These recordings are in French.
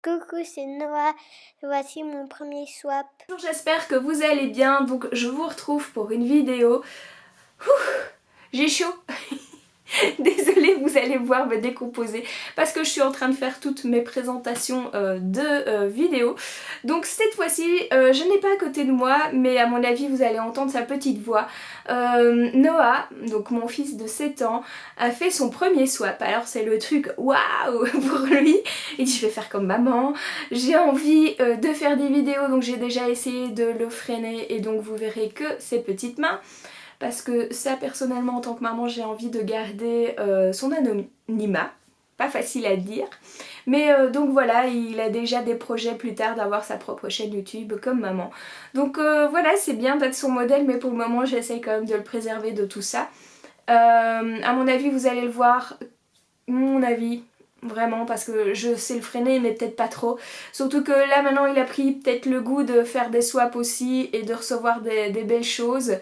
Coucou, c'est Noah. Voici mon premier swap. Bonjour, j'espère que vous allez bien. Donc je vous retrouve pour une vidéo. J'ai chaud. Désolée, vous allez voir me décomposer parce que je suis en train de faire toutes mes présentations de vidéos. Donc cette fois-ci, je n'ai pas à côté de moi, mais à mon avis vous allez entendre sa petite voix. Noah, donc mon fils de 7 ans, a fait son premier swap. Alors c'est le truc waouh pour lui. Il dit je vais faire comme maman, j'ai envie de faire des vidéos, donc j'ai déjà essayé de le freiner et donc vous verrez que ses petites mains. Parce que ça, personnellement, en tant que maman, j'ai envie de garder son anonymat. Pas facile à dire. Mais donc voilà, il a déjà des projets plus tard d'avoir sa propre chaîne YouTube comme maman. Donc voilà, c'est bien d'être son modèle, mais pour le moment, j'essaye quand même de le préserver de tout ça. À mon avis, vous allez le voir, mon avis, vraiment, parce que je sais le freiner, mais peut-être pas trop. Surtout que là, maintenant, il a pris peut-être le goût de faire des swaps aussi et de recevoir des belles choses.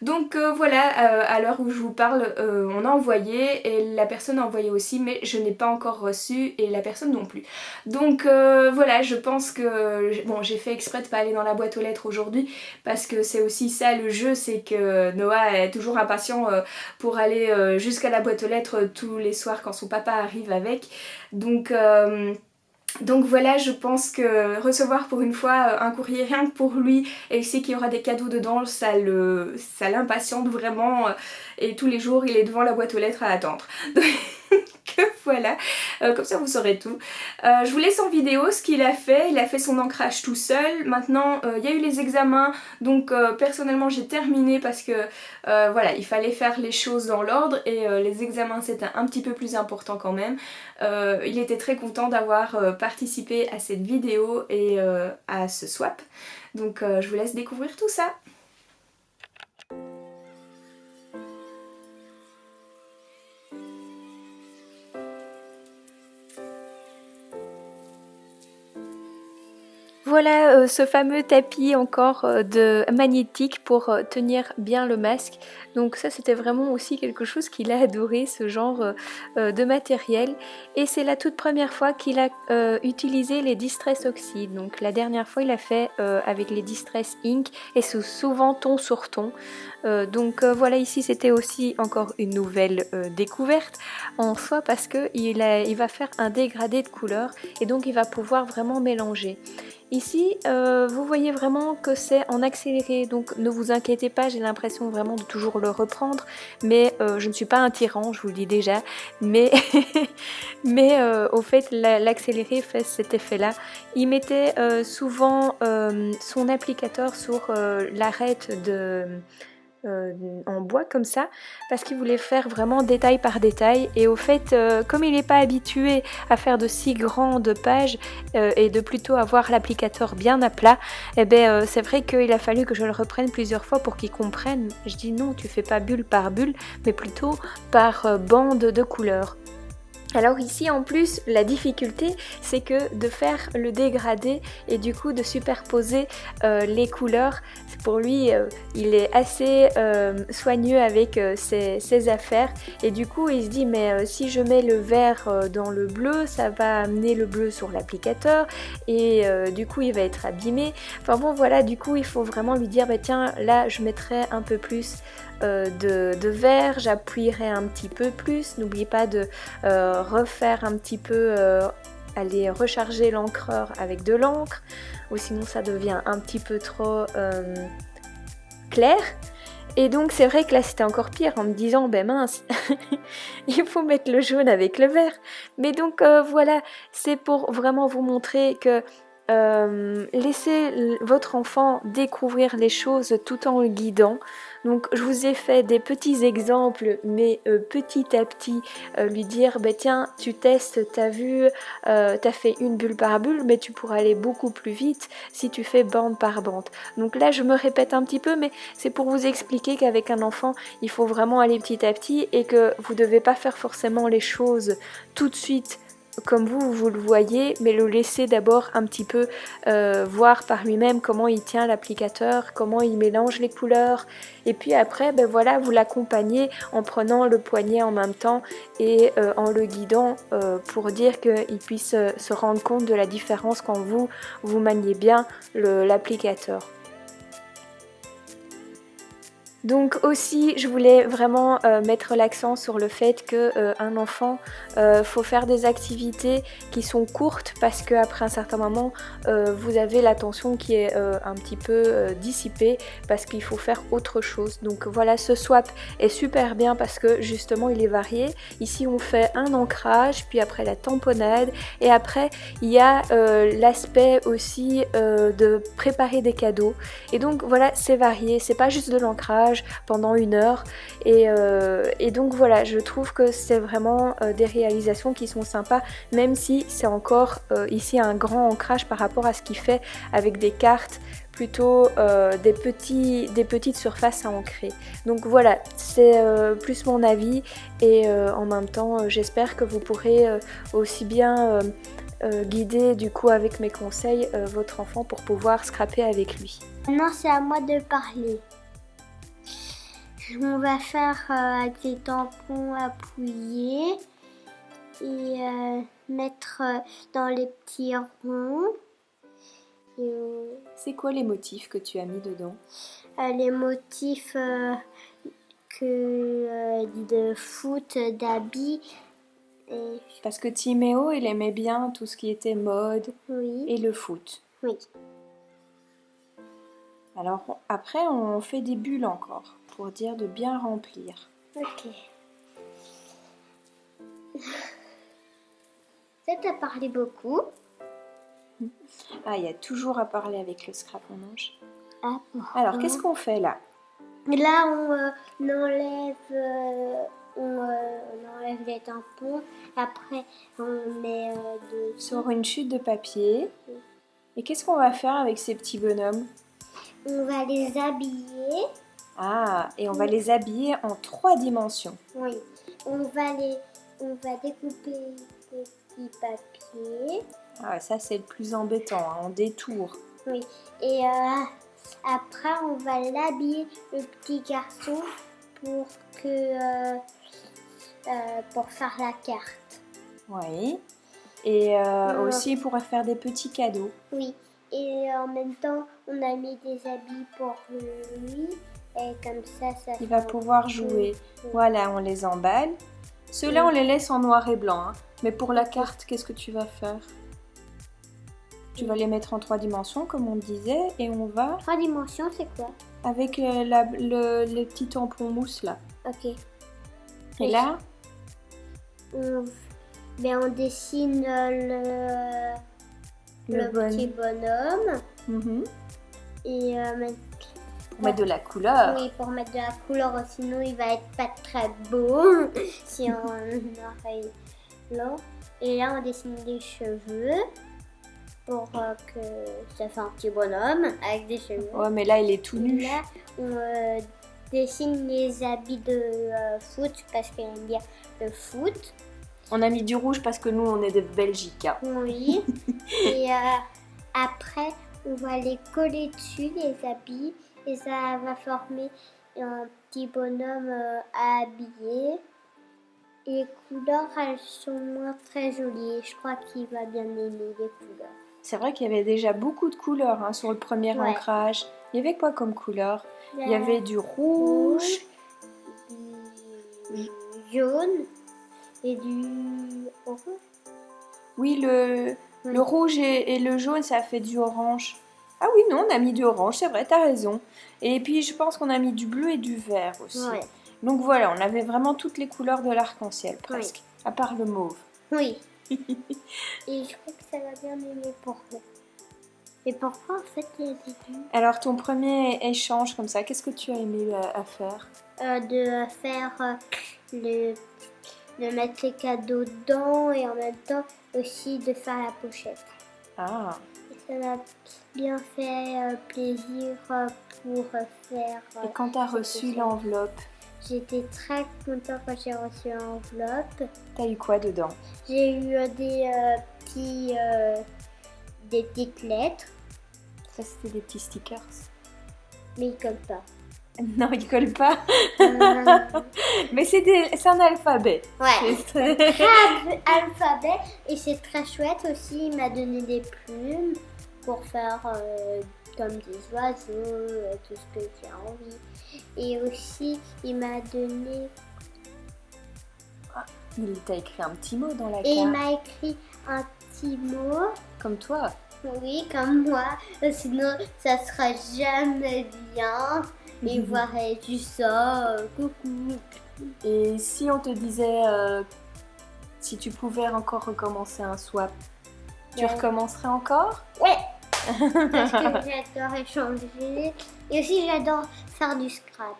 Donc voilà, à l'heure où je vous parle, on a envoyé et la personne a envoyé aussi, mais je n'ai pas encore reçu et la personne non plus. Donc voilà, je pense que... Bon, j'ai fait exprès de pas aller dans la boîte aux lettres aujourd'hui parce que c'est aussi ça le jeu, c'est que Noah est toujours impatient pour aller jusqu'à la boîte aux lettres tous les soirs quand son papa arrive avec. Donc voilà, je pense que recevoir pour une fois un courrier rien que pour lui et il sait qu'il y aura des cadeaux dedans, ça l'impatiente vraiment et tous les jours il est devant la boîte aux lettres à attendre. Donc voilà, comme ça vous saurez tout. Je vous laisse en vidéo ce qu'il a fait. Il a fait son ancrage tout seul. Maintenant il y a eu les examens, donc personnellement j'ai terminé parce que voilà, il fallait faire les choses dans l'ordre et les examens c'était un petit peu plus important quand même. Il était très content d'avoir participé à cette vidéo et à ce swap. Donc je vous laisse découvrir tout ça. Voilà ce fameux tapis encore de magnétique pour tenir bien le masque. Donc ça c'était vraiment aussi quelque chose qu'il a adoré, ce genre de matériel. Et c'est la toute première fois qu'il a utilisé les Distress Oxide. Donc la dernière fois il a fait avec les Distress Ink et c'est souvent ton sur ton. Donc voilà, ici c'était aussi encore une nouvelle découverte en soi parce que il va faire un dégradé de couleurs et donc il va pouvoir vraiment mélanger. Ici, vous voyez vraiment que c'est en accéléré, donc ne vous inquiétez pas, j'ai l'impression vraiment de toujours le reprendre, mais je ne suis pas un tyran, je vous le dis déjà, mais, au fait, l'accéléré fait cet effet-là. Il mettait souvent son applicateur sur l'arête en bois comme ça parce qu'il voulait faire vraiment détail par détail et au fait comme il n'est pas habitué à faire de si grandes pages et de plutôt avoir l'applicateur bien à plat, et ben c'est vrai qu'il a fallu que je le reprenne plusieurs fois pour qu'il comprenne. Je dis non, tu fais pas bulle par bulle mais plutôt par bande de couleurs. Alors ici en plus la difficulté c'est que de faire le dégradé et du coup de superposer les couleurs, pour lui il est assez soigneux avec ses affaires et du coup il se dit mais si je mets le vert dans le bleu ça va amener le bleu sur l'applicateur et du coup il va être abîmé. Enfin bon voilà, du coup il faut vraiment lui dire bah tiens là je mettrai un peu plus de vert, j'appuierai un petit peu plus, n'oublie pas de refaire un petit peu, aller recharger l'encreur avec de l'encre ou sinon ça devient un petit peu trop clair. Et donc c'est vrai que là c'était encore pire en me disant ben mince il faut mettre le jaune avec le vert. Mais donc voilà, c'est pour vraiment vous montrer que laissez votre enfant découvrir les choses tout en le guidant. Donc je vous ai fait des petits exemples mais petit à petit lui dire bah tiens tu testes, t'as vu, t'as fait une bulle par bulle mais tu pourras aller beaucoup plus vite si tu fais bande par bande. Donc là je me répète un petit peu mais c'est pour vous expliquer qu'avec un enfant il faut vraiment aller petit à petit et que vous devez pas faire forcément les choses tout de suite comme vous le voyez, mais le laisser d'abord un petit peu voir par lui-même comment il tient l'applicateur, comment il mélange les couleurs. Et puis après, ben voilà, vous l'accompagnez en prenant le poignet en même temps et en le guidant pour dire qu'il puisse se rendre compte de la différence quand vous maniez bien l'applicateur. Donc aussi, je voulais vraiment mettre l'accent sur le fait qu'un enfant, faut faire des activités qui sont courtes parce qu'après un certain moment, vous avez l'attention qui est un petit peu dissipée parce qu'il faut faire autre chose. Donc voilà, ce swap est super bien parce que justement, il est varié. Ici, on fait un ancrage, puis après la tamponnade et après, il y a l'aspect aussi de préparer des cadeaux. Et donc voilà, c'est varié, c'est pas juste de l'ancrage pendant 1 heure et donc voilà, je trouve que c'est vraiment des réalisations qui sont sympas, même si c'est encore ici un grand ancrage par rapport à ce qu'il fait avec des cartes plutôt des petites surfaces à ancrer. Donc voilà, c'est plus mon avis et en même temps j'espère que vous pourrez aussi bien guider du coup avec mes conseils votre enfant pour pouvoir scraper avec lui. Maintenant, c'est à moi de parler. On va faire avec des tampons appuyés et mettre dans les petits ronds. C'est quoi les motifs que tu as mis dedans? Les motifs de foot, d'habits. Parce que Timéo, il aimait bien tout ce qui était mode Oui. et le foot. Oui. Alors après, on fait des bulles encore pour dire de bien remplir. Ok. Ça t'a parlé beaucoup. Ah, il y a toujours à parler avec le scraponage. Ah, alors, qu'est-ce qu'on fait là? Là, on enlève les tampons. Après, on met sur une chute de papier. Et qu'est-ce qu'on va faire avec ces petits bonhommes? On va les habiller. Ah, et on va les habiller en 3 dimensions. Oui. On va découper les petits papiers. Ah, ça c'est le plus embêtant, hein, on détourne. Oui. Et après, on va l'habiller le petit garçon pour faire la carte. Oui. Et aussi pour faire des petits cadeaux. Oui. Et en même temps, on a mis des habits pour lui. Et comme ça il va pouvoir jouer. Oui. Voilà, on les emballe. Ceux-là, on les laisse en noir et blanc. Hein. Mais pour la carte, qu'est-ce que tu vas faire? Tu vas les mettre en 3 dimensions, comme on disait, et on va... 3 dimensions, c'est quoi? Avec le petit tampon mousse, là. Ok. Et là on dessine le petit bonhomme. Et pour mettre de la couleur. Oui, pour mettre de la couleur, sinon il va être pas très beau si on aurait blanc. Et là, on dessine les cheveux pour que ça fasse un petit bonhomme avec des cheveux. Ouais, mais là, il est tout nu. Et là, on dessine les habits de foot parce qu'il aime bien le foot. On a mis du rouge parce que nous, on est de Belgique. Hein. Oui. Et après, on va les coller dessus, les habits. Et ça va former un petit bonhomme à habiller. Et les couleurs, elles sont moins très jolies. Je crois qu'il va bien aimer les couleurs. C'est vrai qu'il y avait déjà beaucoup de couleurs hein, sur le premier ancrage. Il y avait quoi comme couleur? Il y avait du rouge, du jaune et du orange. Oui, le rouge et le jaune, ça fait du orange. Ah oui, non, on a mis du orange, c'est vrai, t'as raison. Et puis, je pense qu'on a mis du bleu et du vert aussi. Ouais. Donc voilà, on avait vraiment toutes les couleurs de l'arc-en-ciel, presque. À part le mauve. Oui. Et je crois que ça va bien aimer pour nous. Et pourquoi, en fait, il y a des bulles? Alors, ton premier échange comme ça, qu'est-ce que tu as aimé à faire? De faire de mettre les cadeaux dedans et en même temps aussi de faire la pochette. Ah. Ça m'a bien fait plaisir pour faire... Et quand tu as reçu l'enveloppe? J'étais très contente quand j'ai reçu l'enveloppe. T'as eu quoi dedans? J'ai eu des petites lettres, Ça c'était des petits stickers. mais ils collent pas. Non, ils collent pas. Euh, Mais c'est un alphabet. Ouais, C'est- très alphabet et c'est très chouette aussi. Il m'a donné des plumes pour faire comme des oiseaux, tout ce que j'ai envie. Et aussi, il m'a donné Il t'a écrit un petit mot dans la et il carte. m'a écrit un petit mot. Comme toi. Oui, comme moi. Sinon, ça sera jamais bien. Il verrait juste ça. Coucou. Et si on te disait, si tu pouvais encore recommencer un swap, tu Ouais. recommencerais encore? Ouais. Parce que j'adore échanger. Et aussi, j'adore faire du scrap.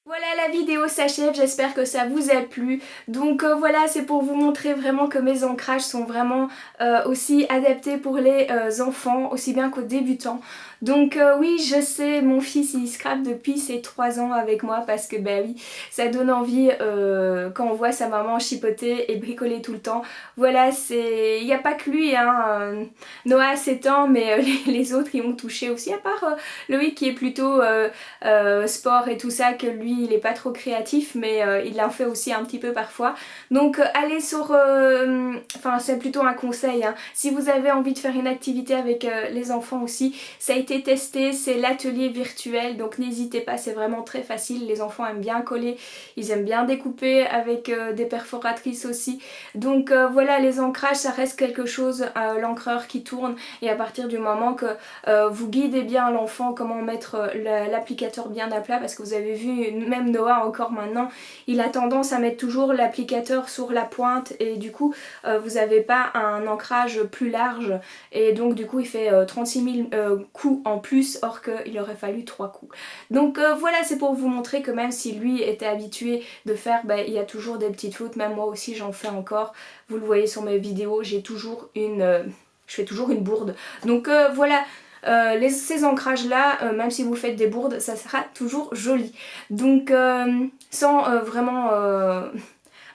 Voilà, la vidéo s'achève, j'espère que ça vous a plu. Donc voilà, c'est pour vous montrer vraiment que mes ancrages sont vraiment aussi adaptés pour les enfants, aussi bien qu'aux débutants. Donc oui, je sais, mon fils il scrape depuis ses 3 ans avec moi parce que bah oui, ça donne envie quand on voit sa maman chipoter et bricoler tout le temps. Voilà, il n'y a pas que lui, hein. Noah a 7 ans, mais les autres ils m'ont touché aussi, à part Loïc qui est plutôt sport et tout ça, que lui il est pas pas trop créatif, mais il en fait aussi un petit peu parfois. Donc allez sur... Enfin c'est plutôt un conseil, hein. Si vous avez envie de faire une activité avec les enfants aussi, ça a été testé, c'est l'atelier virtuel, donc n'hésitez pas, c'est vraiment très facile. Les enfants aiment bien coller, ils aiment bien découper avec des perforatrices aussi. Donc voilà, les ancrages ça reste quelque chose, l'encreur qui tourne, et à partir du moment que vous guidez bien l'enfant comment mettre l'applicateur bien à plat, parce que vous avez vu même Noah encore maintenant il a tendance à mettre toujours l'applicateur sur la pointe, et du coup vous n'avez pas un ancrage plus large, et donc du coup il fait 36 000 coups en plus, or qu'il aurait fallu 3 coups. Donc voilà, c'est pour vous montrer que même si lui était habitué de faire, il y a toujours des petites fautes, même moi aussi j'en fais encore, vous le voyez sur mes vidéos, j'ai toujours une... je fais toujours une bourde. Donc voilà, ces ancrages là, même si vous faites des bourdes, ça sera toujours joli. Donc sans vraiment...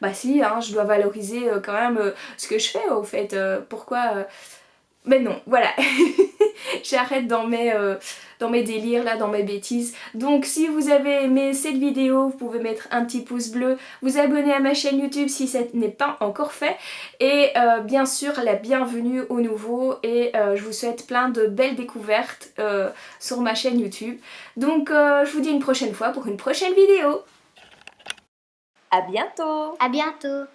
bah si, hein, je dois valoriser quand même ce que je fais au fait. Pourquoi mais non, voilà. J'arrête dans mes délires là, dans mes bêtises. Donc si vous avez aimé cette vidéo, vous pouvez mettre un petit pouce bleu, vous abonner à ma chaîne YouTube si ça n'est pas encore fait, et bien sûr la bienvenue aux nouveaux, et je vous souhaite plein de belles découvertes sur ma chaîne YouTube. Donc je vous dis une prochaine fois pour une prochaine vidéo. À bientôt! À bientôt.